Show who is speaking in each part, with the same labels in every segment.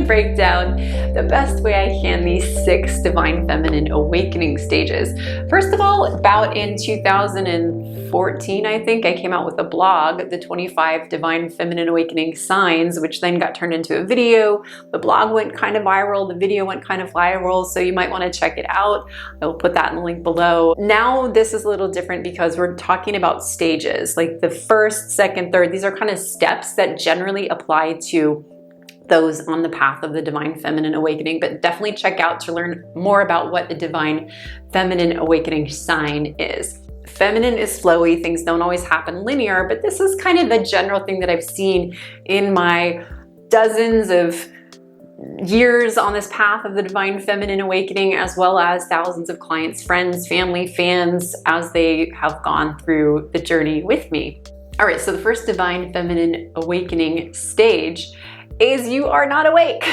Speaker 1: break down the best way I can these 6 divine feminine awakening stages. First of all, about in 2014, I think, I came out with a blog, the 25 divine feminine awakening signs, which then got turned into a video. The blog went kind of viral, the video went kind of viral, so you might want to check it out. I will put that in the link below. Now this is a little different because we're talking about stages, like the first, second, third. These are kind of steps that generally apply to those on the path of the divine feminine awakening, but definitely check out to learn more about what the divine feminine awakening sign is. Feminine is flowy, things don't always happen linear, but this is kind of the general thing that I've seen in my dozens of years on this path of the divine feminine awakening, as well as thousands of clients, friends, family, fans, as they have gone through the journey with me. All right, so the first divine feminine awakening stage is you are not awake.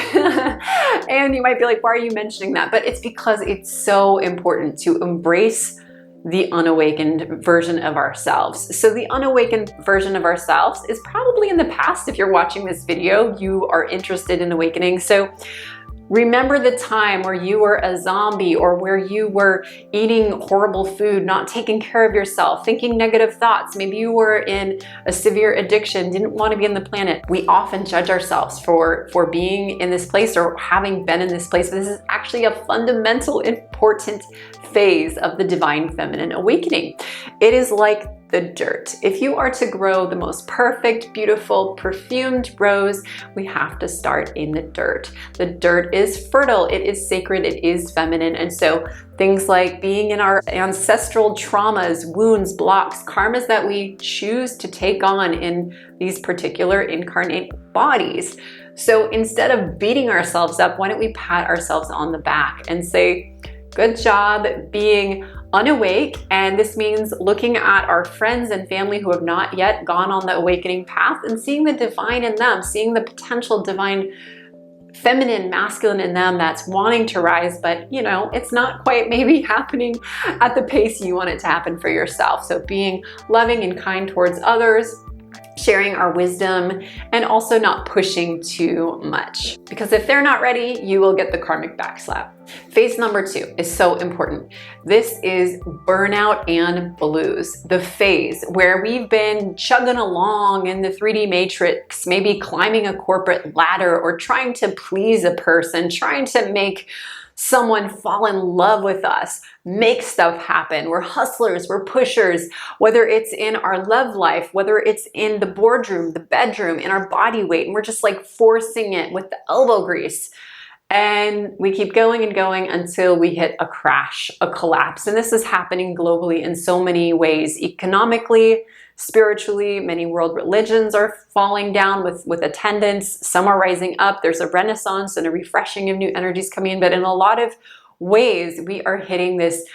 Speaker 1: And you might be like, why are you mentioning that? But it's because it's so important to embrace the unawakened version of ourselves. So the unawakened version of ourselves is probably in the past. If you're watching this video, you are interested in awakening. So remember the time where you were a zombie, or where you were eating horrible food, not taking care of yourself, thinking negative thoughts. Maybe you were in a severe addiction, didn't want to be on the planet. We often judge ourselves for being in this place or having been in this place, but this is actually a fundamental, important phase of the divine feminine awakening. It is like the dirt. If you are to grow the most perfect, beautiful, perfumed rose, we have to start in the dirt. The dirt is fertile, it is sacred, it is feminine. And so things like being in our ancestral traumas, wounds, blocks, karmas that we choose to take on in these particular incarnate bodies. So instead of beating ourselves up, why don't we pat ourselves on the back and say, good job being unawake. And this means looking at our friends and family who have not yet gone on the awakening path and seeing the divine in them, seeing the potential divine feminine, masculine in them that's wanting to rise, but you know, it's not quite maybe happening at the pace you want it to happen for yourself. So being loving and kind towards others, sharing our wisdom, and also not pushing too much. Because if they're not ready, you will get the karmic backslap. Phase number 2 is so important. This is burnout and blues, the phase where we've been chugging along in the 3D matrix, maybe climbing a corporate ladder or trying to please a person, trying to make someone fall in love with us, make stuff happen. We're hustlers, we're pushers, whether it's in our love life, whether it's in the boardroom, the bedroom, in our body weight, and we're just like forcing it with the elbow grease. And we keep going and going until we hit a crash, a collapse. And this is happening globally in so many ways, economically, spiritually. Many world religions are falling down with attendance. Some are rising up. There's a renaissance and a refreshing of new energies coming in. But in a lot of ways, we are hitting this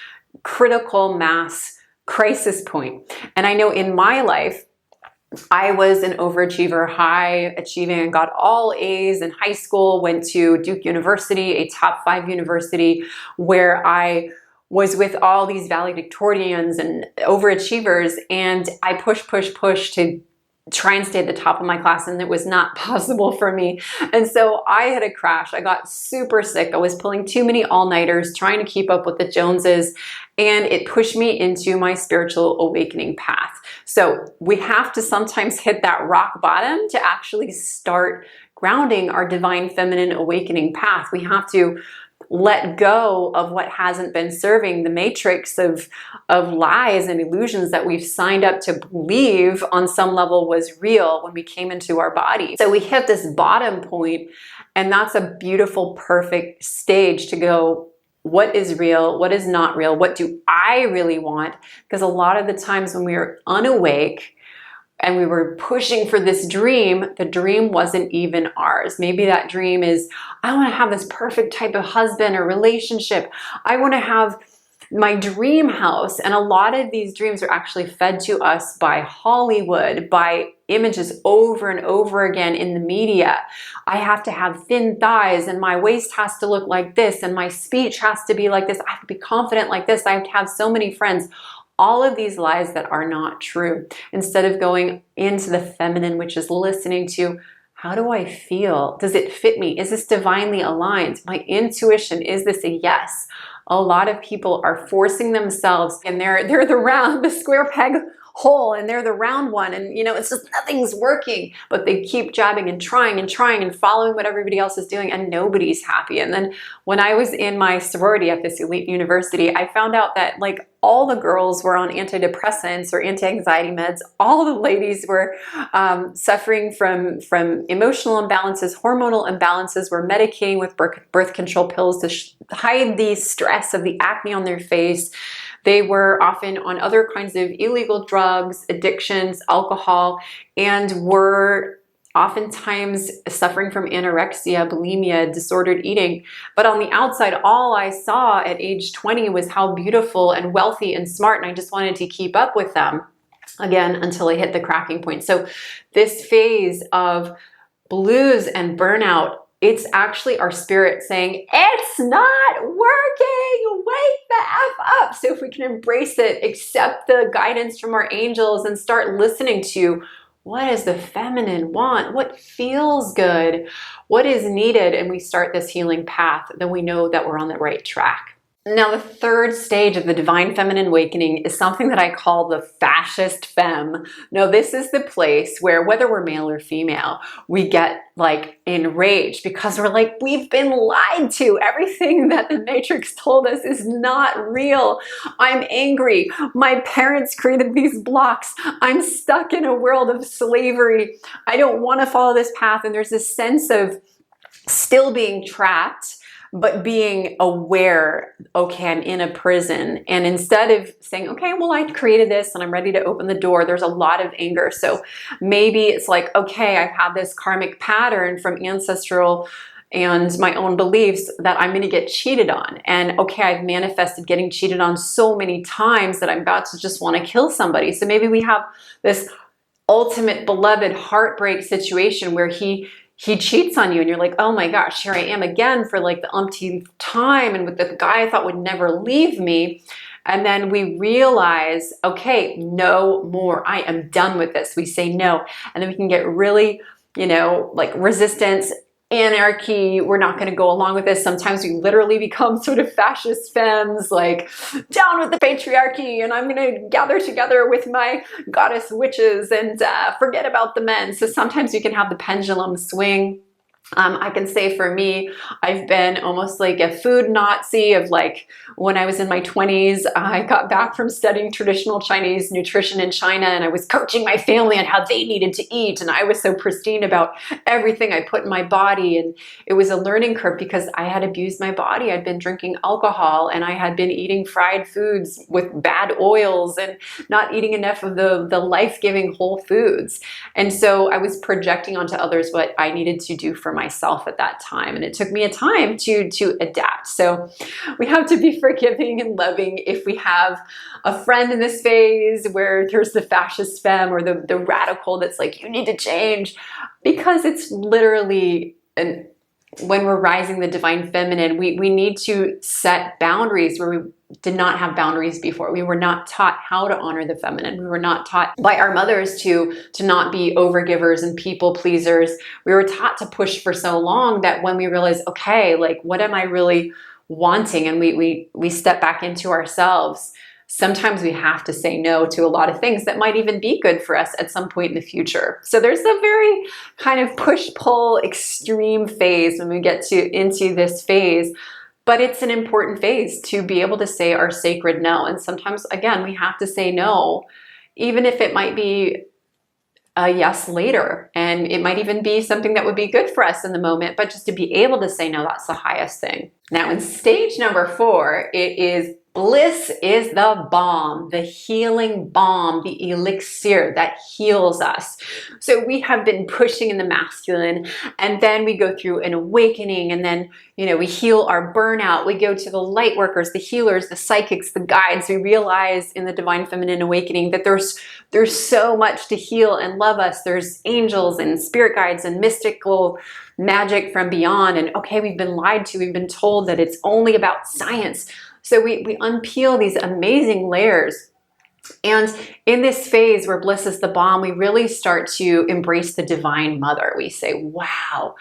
Speaker 1: critical mass crisis point. And I know in my life, I was an overachiever, high achieving, and got all A's in high school, went to Duke University, a top 5 university, where I was with all these valedictorians and overachievers, and I pushed to try and stay at the top of my class, and it was not possible for me. And so I had a crash. I got super sick. I was pulling too many all-nighters, trying to keep up with the Joneses, and it pushed me into my spiritual awakening path. So we have to sometimes hit that rock bottom to actually start grounding our divine feminine awakening path. We have to let go of what hasn't been serving, the matrix of lies and illusions that we've signed up to believe on some level was real when we came into our body. So we hit this bottom point, and that's a beautiful, perfect stage to go, what is real? What is not real? What do I really want? Because a lot of the times when we are unawake, and we were pushing for this dream, the dream wasn't even ours. Maybe that dream is, I want to have this perfect type of husband or relationship. I want to have my dream house. And a lot of these dreams are actually fed to us by Hollywood, by images over and over again in the media. I have to have thin thighs, and my waist has to look like this, and my speech has to be like this. I have to be confident like this. I have to have so many friends. All of these lies that are not true. Instead of going into the feminine, which is listening to, How do I feel? Does it fit me? Is this divinely aligned? My intuition, is this a yes? A lot of people are forcing themselves, and they're the square peg hole, and they're the round one, and it's just nothing's working, but they keep jabbing and trying and following what everybody else is doing, and nobody's happy. And then when I was in my sorority at this elite university, I found out that like all the girls were on antidepressants or anti-anxiety meds. All the ladies were suffering from emotional imbalances, hormonal imbalances, were medicating with birth control pills to hide the stress of the acne on their face. They were often on other kinds of illegal drugs, addictions, alcohol, and were oftentimes suffering from anorexia, bulimia, disordered eating. But on the outside, all I saw at age 20 was how beautiful and wealthy and smart, and I just wanted to keep up with them, again, until I hit the cracking point. So this phase of blues and burnout, it's actually our spirit saying, it's not working, wake the F up. So if we can embrace it, accept the guidance from our angels, and start listening to what does the feminine want? What feels good? What is needed? And we start this healing path, then we know that we're on the right track. Now, the third stage of the divine feminine awakening is something that I call the fascist femme. Now, this is the place where, whether we're male or female, we get like enraged because we're like, we've been lied to. Everything that the Matrix told us is not real. I'm angry. My parents created these blocks. I'm stuck in a world of slavery. I don't want to follow this path. And there's this sense of still being trapped, but being aware, okay, I'm in a prison. And instead of saying, okay, well, I created this and I'm ready to open the door, there's a lot of anger. So maybe it's like, okay, I've had this karmic pattern from ancestral and my own beliefs that I'm going to get cheated on. And okay, I've manifested getting cheated on so many times that I'm about to just want to kill somebody. So maybe we have this ultimate beloved heartbreak situation where he cheats on you and you're like, oh my gosh, here I am again for like the umpteenth time, and with the guy I thought would never leave me. And then we realize, okay, no more. I am done with this. We say no. And then we can get really, like resistance, anarchy. We're not going to go along with this. Sometimes we literally become sort of fascist femmes, like down with the patriarchy, and I'm going to gather together with my goddess witches and forget about the men. So sometimes you can have the pendulum swing. I can say for me, I've been almost like a food Nazi of like when I was in my 20s, I got back from studying traditional Chinese nutrition in China, and I was coaching my family on how they needed to eat. And I was so pristine about everything I put in my body. And it was a learning curve because I had abused my body. I'd been drinking alcohol and I had been eating fried foods with bad oils and not eating enough of the life-giving whole foods. And so I was projecting onto others what I needed to do for myself at that time. And it took me a time to adapt. So we have to be forgiving and loving if we have a friend in this phase where there's the fascist femme or the radical that's like, you need to change, because it's literally when we're rising the divine feminine, we need to set boundaries where we did not have boundaries before. We were not taught how to honor the feminine. We were not taught by our mothers to not be overgivers and people pleasers. We were taught to push for so long that when we realize, okay, like what am I really wanting? And we step back into ourselves. Sometimes we have to say no to a lot of things that might even be good for us at some point in the future. So there's a very kind of push-pull extreme phase when we get into this phase. But it's an important phase to be able to say our sacred no. And sometimes, again, we have to say no, even if it might be a yes later. And it might even be something that would be good for us in the moment. But just to be able to say no, that's the highest thing. Now, in stage number 4, it is Bliss is the balm, the healing balm, the elixir that heals us. So we have been pushing in the masculine, and then we go through an awakening, and then, we heal our burnout. We go to the light workers, the healers, the psychics, the guides. We realize in the divine feminine awakening that there's so much to heal and love us. There's angels and spirit guides and mystical magic from beyond. And okay, we've been lied to. We've been told that it's only about science. So we unpeel these amazing layers And in this phase where bliss is the bomb, we really start to embrace the divine mother. We say, wow,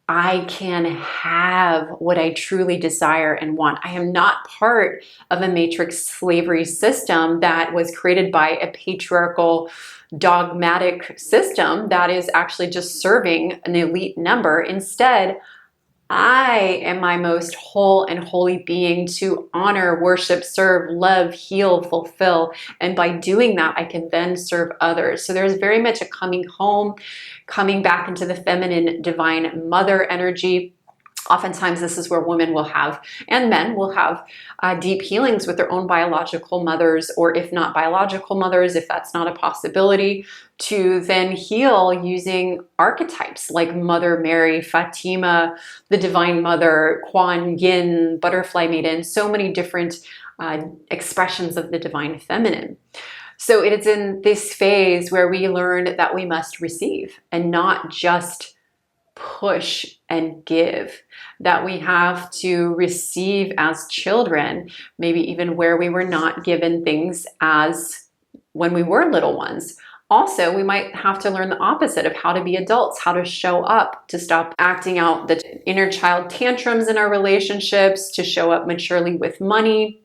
Speaker 1: I can have what I truly desire and want. I am not part of a matrix slavery system that was created by a patriarchal, dogmatic system that is actually just serving an elite number. Instead, I am my most whole and holy being to honor, worship, serve, love, heal, fulfill. And by doing that, I can then serve others. So there's very much a coming home, coming back into the feminine divine mother energy. Oftentimes, this is where women will have, and men will have, deep healings with their own biological mothers, or if not biological mothers, if that's not a possibility, to then heal using archetypes like Mother Mary, Fatima, the Divine Mother, Kuan Yin, Butterfly Maiden, so many different expressions of the Divine Feminine. So it is in this phase where we learn that we must receive and not just push and give, that we have to receive as children, maybe even where we were not given things as when we were little ones. Also, we might have to learn the opposite of how to be adults, how to show up, to stop acting out the inner child tantrums in our relationships, to show up maturely with money,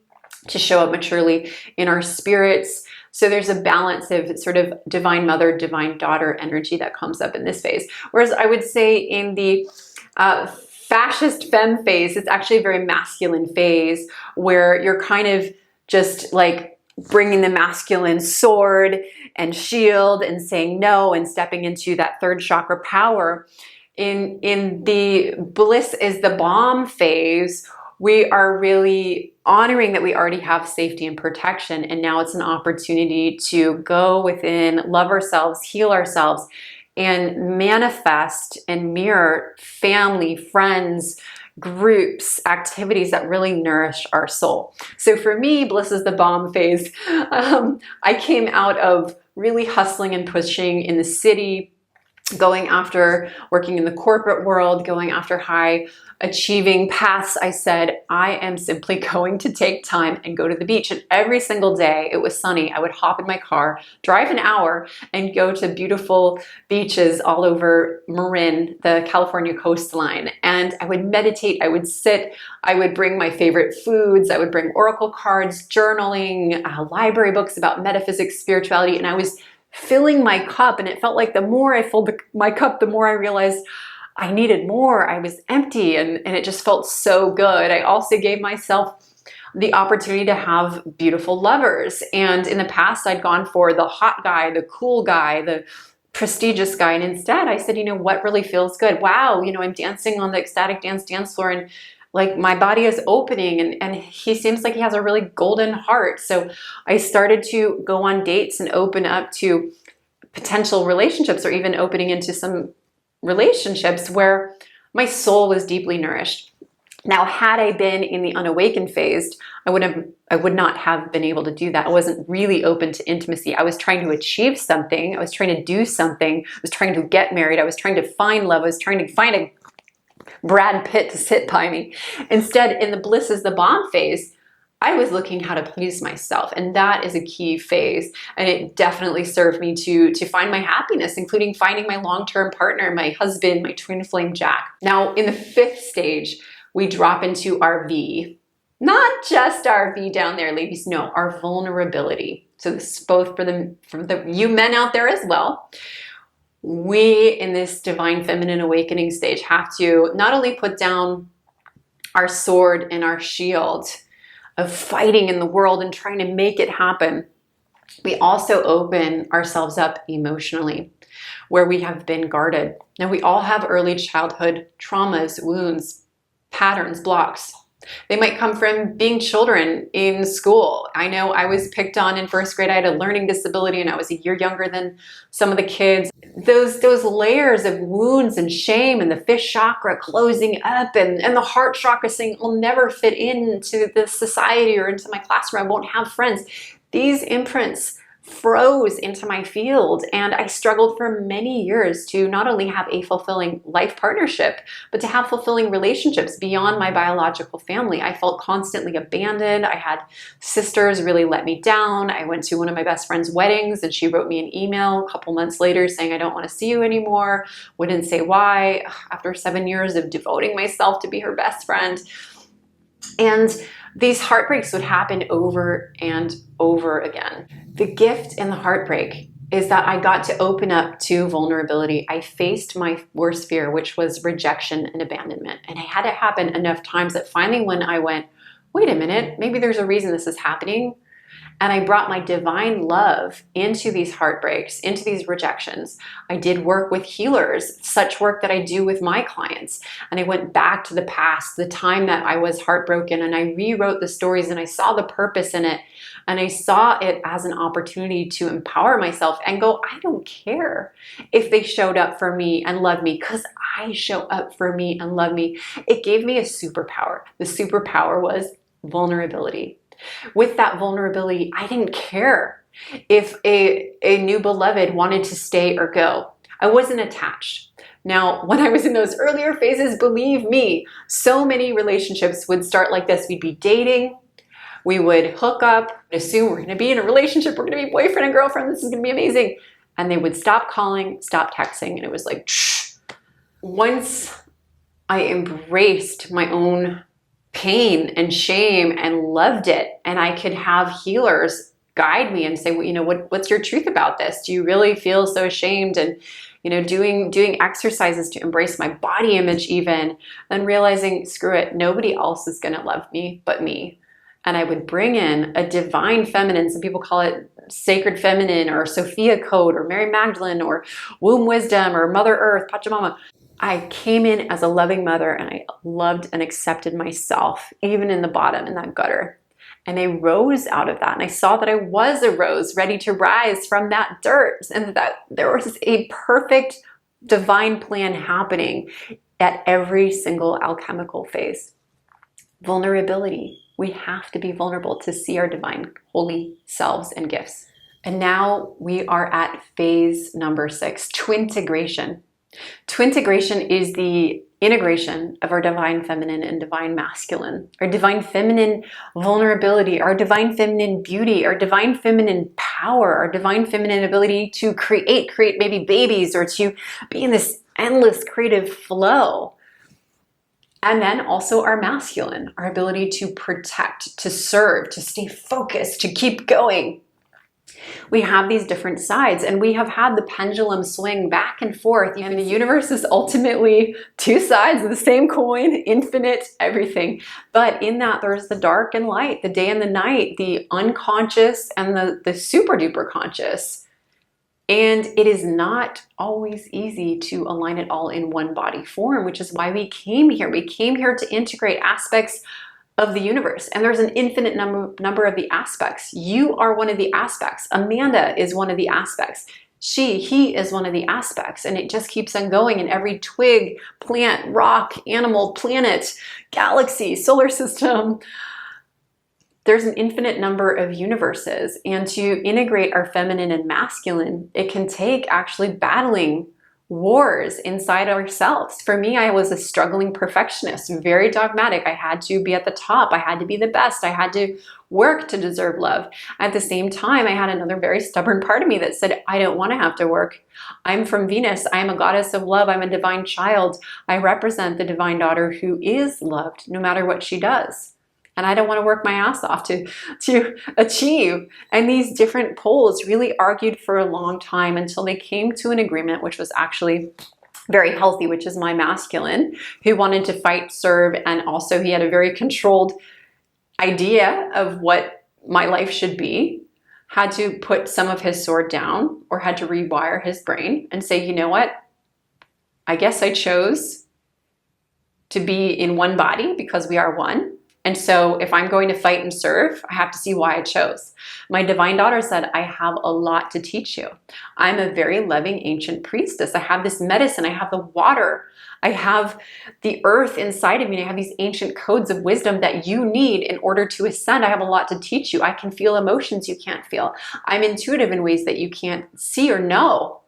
Speaker 1: to show up maturely in our spirits. So there's a balance of sort of divine mother, divine daughter energy that comes up in this phase. Whereas I would say in the fascist femme phase, it's actually a very masculine phase where you're kind of just like bringing the masculine sword and shield and saying no and stepping into that third chakra power. In the bliss is the bomb phase, we are really honoring that we already have safety and protection, and now it's an opportunity to go within, love ourselves, heal ourselves, and manifest and mirror family, friends, groups, activities that really nourish our soul. So for me, bliss is the bomb phase. I came out of really hustling and pushing in the city, going after working in the corporate world, going after high achieving paths. I said, I am simply going to take time and go to the beach. And every single day it was sunny, I would hop in my car, drive an hour, and go to beautiful beaches all over Marin, the California coastline. And I would meditate, I would sit, I would bring my favorite foods, I would bring oracle cards, journaling, library books about metaphysics, spirituality, and I was filling my cup. And it felt like the more I filled my cup, the more I realized I needed more. I was empty, and it just felt so good. I also gave myself the opportunity to have beautiful lovers. And in the past, I'd gone for the hot guy, the cool guy, the prestigious guy. And instead I said, you know, what really feels good? Wow, you know, I'm dancing on the ecstatic dance floor, and like my body is opening, and he seems like he has a really golden heart. So I started to go on dates and open up to potential relationships, or even opening into some relationships where my soul was deeply nourished. Now, had I been in the unawakened phase, I would not have been able to do that. I wasn't really open to intimacy. I was trying to achieve something. I was trying to do something. I was trying to get married. I was trying to find love. I was trying to find a Brad Pitt to sit by me. Instead, in the bliss is the bomb phase, I was looking how to please myself, and that is a key phase, and it definitely served me to find my happiness, including finding my long-term partner, my husband, my twin flame Jack. Now, in the fifth stage, we drop into our V. Not just our V down there, ladies, no, our vulnerability. So this is both for the you men out there as well. We, in this divine feminine awakening stage, have to not only put down our sword and our shield of fighting in the world and trying to make it happen, we also open ourselves up emotionally, where we have been guarded. Now, we all have early childhood traumas, wounds, patterns, blocks. They might come from being children in school. I know I was picked on in first grade. I had a learning disability, and I was a year younger than some of the kids. Those layers of wounds and shame, and the fish chakra closing up, and the heart chakra saying, I'll never fit into this society or into my classroom. I won't have friends. These imprints froze into my field, and I struggled for many years to not only have a fulfilling life partnership, but to have fulfilling relationships beyond my biological family. I felt constantly abandoned. I had sisters really let me down. I went to one of my best friend's weddings and she wrote me an email a couple months later saying, I don't want to see you anymore. Wouldn't say why. After 7 years of devoting myself to be her best friend. And these heartbreaks would happen over and over again. The gift in the heartbreak is that I got to open up to vulnerability. I faced my worst fear, which was rejection and abandonment. And I had it happen enough times that finally when I went, wait a minute, maybe there's a reason this is happening. And I brought my divine love into these heartbreaks, into these rejections. I did work with healers, such work that I do with my clients. And I went back to the past, the time that I was heartbroken, and I rewrote the stories and I saw the purpose in it. And I saw it as an opportunity to empower myself and go, I don't care if they showed up for me and loved me, because I show up for me and love me. It gave me a superpower. The superpower was vulnerability. With that vulnerability, I didn't care if a new beloved wanted to stay or go. I wasn't attached. Now, when I was in those earlier phases, believe me, so many relationships would start like this. We'd be dating, we would hook up, assume we're going to be in a relationship, we're going to be boyfriend and girlfriend, this is going to be amazing. And they would stop calling, stop texting, and it was like, shh. Once I embraced my own pain and shame and loved it, and I could have healers guide me and say, well, you know, what's your truth about this? Do you really feel so ashamed? And, you know, doing exercises to embrace my body image even, and realizing, screw it, nobody else is going to love me but me. And I would bring in a divine feminine. Some people call it sacred feminine or Sophia code or Mary Magdalene or womb wisdom or Mother Earth, Pachamama. I came in as a loving mother and I loved and accepted myself, even in the bottom, in that gutter. And I rose out of that. And I saw that I was a rose ready to rise from that dirt, and that there was a perfect divine plan happening at every single alchemical phase. Vulnerability. We have to be vulnerable to see our divine, holy selves and gifts. And now we are at phase number 6, twintegration. Twintegration is the integration of our divine feminine and divine masculine, our divine feminine vulnerability, our divine feminine beauty, our divine feminine power, our divine feminine ability to create maybe babies, or to be in this endless creative flow. And then also our masculine, our ability to protect, to serve, to stay focused, to keep going. We have these different sides, and we have had the pendulum swing back and forth. And the universe is ultimately two sides of the same coin, infinite, everything. But in that, there's the dark and light, the day and the night, the unconscious and the super duper conscious. And it is not always easy to align it all in one body form, which is why we came here. We came here to integrate aspects of the universe, and there's an infinite number of the aspects. You are one of the aspects. Amanda is one of the aspects. He is one of the aspects, and it just keeps on going in every twig, plant, rock, animal, planet, galaxy, solar system. There's an infinite number of universes, and to integrate our feminine and masculine, it can take actually battling wars inside ourselves. For me, I was a struggling perfectionist, very dogmatic. I had to be at the top. I had to be the best. I had to work to deserve love. At the same time, I had another very stubborn part of me that said, I don't want to have to work. I'm from Venus. I'm a goddess of love. I'm a divine child. I represent the divine daughter who is loved no matter what she does. And I don't want to work my ass off to achieve. And these different poles really argued for a long time until they came to an agreement, which was actually very healthy, which is my masculine, who wanted to fight, serve, and also he had a very controlled idea of what my life should be, had to put some of his sword down, or had to rewire his brain and say, you know what? I guess I chose to be in one body because we are one. And so if I'm going to fight and serve, I have to see why I chose. My divine daughter said, I have a lot to teach you. I'm a very loving ancient priestess. I have this medicine. I have the water. I have the earth inside of me. I have these ancient codes of wisdom that you need in order to ascend. I have a lot to teach you. I can feel emotions you can't feel. I'm intuitive in ways that you can't see or know.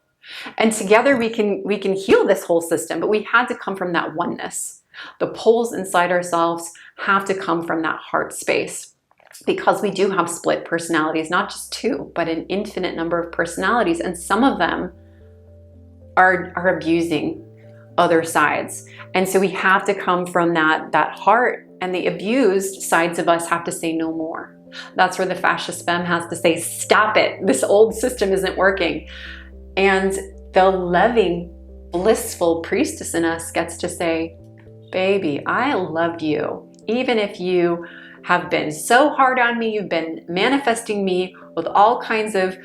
Speaker 1: And together we can heal this whole system, but we had to come from that oneness. The poles inside ourselves have to come from that heart space, because we do have split personalities, not just two, but an infinite number of personalities. And some of them are abusing other sides. And so we have to come from that heart, and the abused sides of us have to say no more. That's where the fascist femme has to say, stop it. This old system isn't working. And the loving, blissful priestess in us gets to say, baby, I love you. Even if you have been so hard on me, you've been manifesting me with all kinds of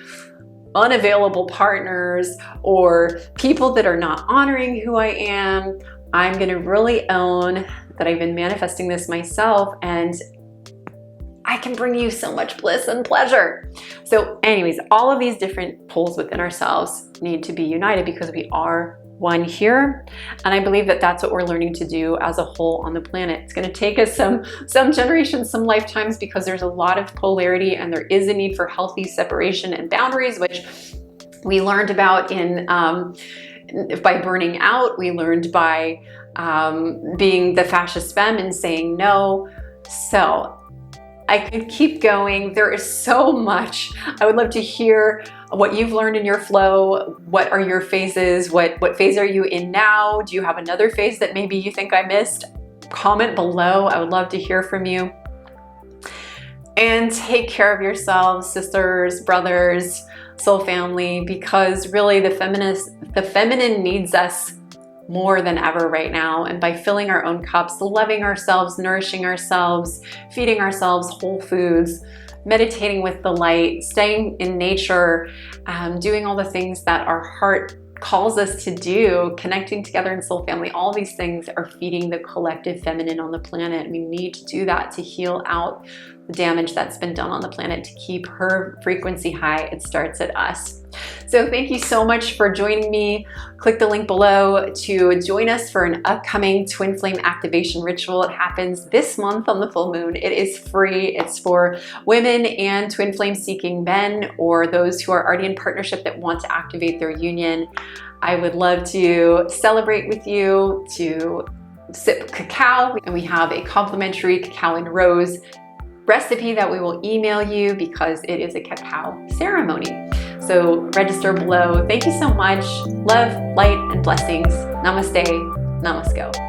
Speaker 1: unavailable partners or people that are not honoring who I am, I'm going to really own that I've been manifesting this myself, and I can bring you so much bliss and pleasure. So anyways, all of these different poles within ourselves need to be united, because we are one here. And I believe that that's what we're learning to do as a whole on the planet. It's going to take us some generations, some lifetimes, because there's a lot of polarity and there is a need for healthy separation and boundaries, which we learned about by burning out. We learned by being the fascist femme and saying no. So I could keep going. There is so much. I would love to hear what you've learned in your flow. What are your phases? What phase are you in now? Do you have another phase that maybe you think I missed? Comment below. I would love to hear from you. And take care of yourselves, sisters, brothers, soul family, because really the feminine needs us more than ever right now. And by filling our own cups, loving ourselves, nourishing ourselves, feeding ourselves whole foods, meditating with the light, staying in nature, doing all the things that our heart calls us to do, connecting together in soul family, all these things are feeding the collective feminine on the planet. We need to do that to heal out the damage that's been done on the planet, to keep her frequency high. It starts at us. So thank you so much for joining me. Click the link below to join us for an upcoming twin flame activation ritual. It happens this month on the full moon. It is free. It's for women and twin flame seeking men, or those who are already in partnership that want to activate their union. I would love to celebrate with you, to sip cacao, and we have a complimentary cacao and rose recipe that we will email you, because it is a cacao ceremony. So register below. Thank you so much. Love, light, and blessings. Namaste. Namasko.